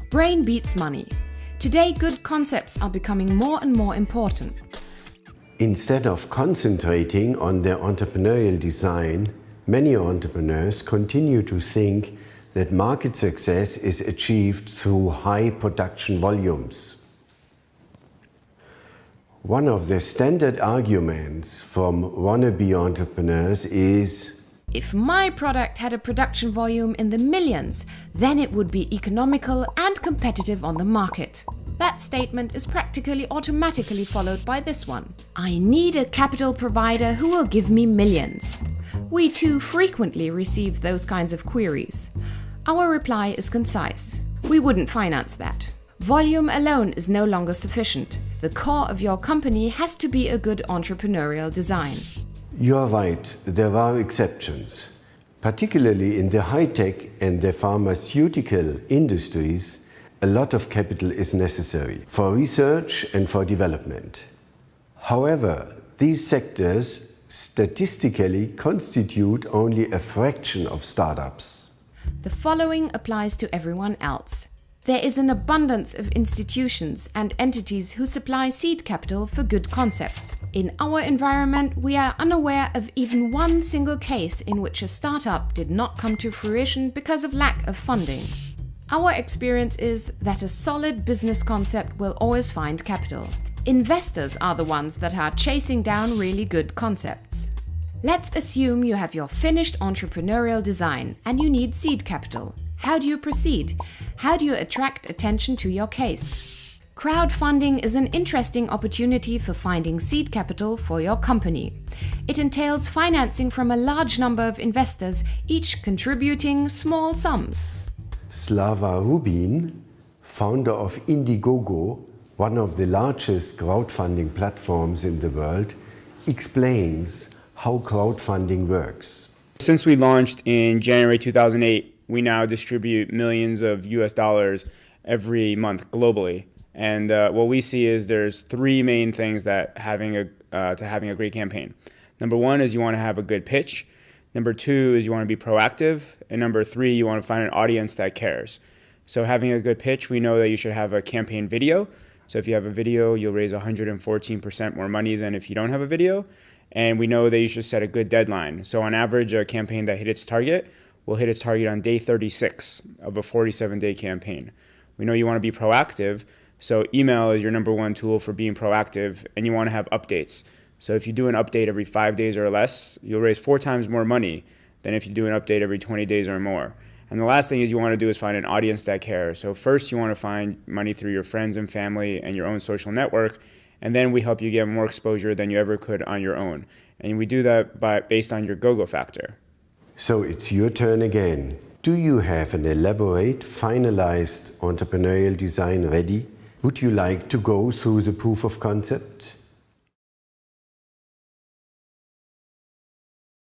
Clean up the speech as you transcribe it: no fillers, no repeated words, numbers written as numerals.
Brain beats money. Today, good concepts are becoming more and more important. Instead of concentrating on their entrepreneurial design, many entrepreneurs continue to think that market success is achieved through high production volumes. One of the standard arguments from wannabe entrepreneurs is, if my product had a production volume in the millions, then it would be economical and competitive on the market. That statement is practically automatically followed by this one. I need a capital provider who will give me millions. We too frequently receive those kinds of queries. Our reply is concise. We wouldn't finance that. Volume alone is no longer sufficient. The core of your company has to be a good entrepreneurial design. You're right, there are exceptions. Particularly in the high-tech and the pharmaceutical industries, a lot of capital is necessary for research and for development. However, these sectors statistically constitute only a fraction of startups. The following applies to everyone else. There is an abundance of institutions and entities who supply seed capital for good concepts. In our environment, we are unaware of even one single case in which a startup did not come to fruition because of lack of funding. Our experience is that a solid business concept will always find capital. Investors are the ones that are chasing down really good concepts. Let's assume you have your finished entrepreneurial design and you need seed capital. How do you proceed? How do you attract attention to your case? Crowdfunding is an interesting opportunity for finding seed capital for your company. It entails financing from a large number of investors, each contributing small sums. Slava Rubin, founder of Indiegogo, one of the largest crowdfunding platforms in the world, explains how crowdfunding works. Since we launched in January 2008, we now distribute millions of US dollars every month globally. And what we see is there's three main things that having a great campaign. Number one is you want to have a good pitch. Number two is you want to be proactive. And number three, you want to find an audience that cares. So having a good pitch, we know that you should have a campaign video. So if you have a video, you'll raise 114% more money than if you don't have a video. And we know that you should set a good deadline. So on average, a campaign that hit its target will hit its target on day 36 of a 47-day campaign. We know you want to be proactive. So email is your number one tool for being proactive, and you want to have updates. So if you do an update every 5 days or less, you'll raise 4 times more money than if you do an update every 20 days or more. And the last thing is you want to do is find an audience that cares. So first you want to find money through your friends and family and your own social network, and then we help you get more exposure than you ever could on your own. And we do that based on your go-go factor. So it's your turn again. Do you have an elaborate, finalized entrepreneurial design ready? Would you like to go through the proof of concept?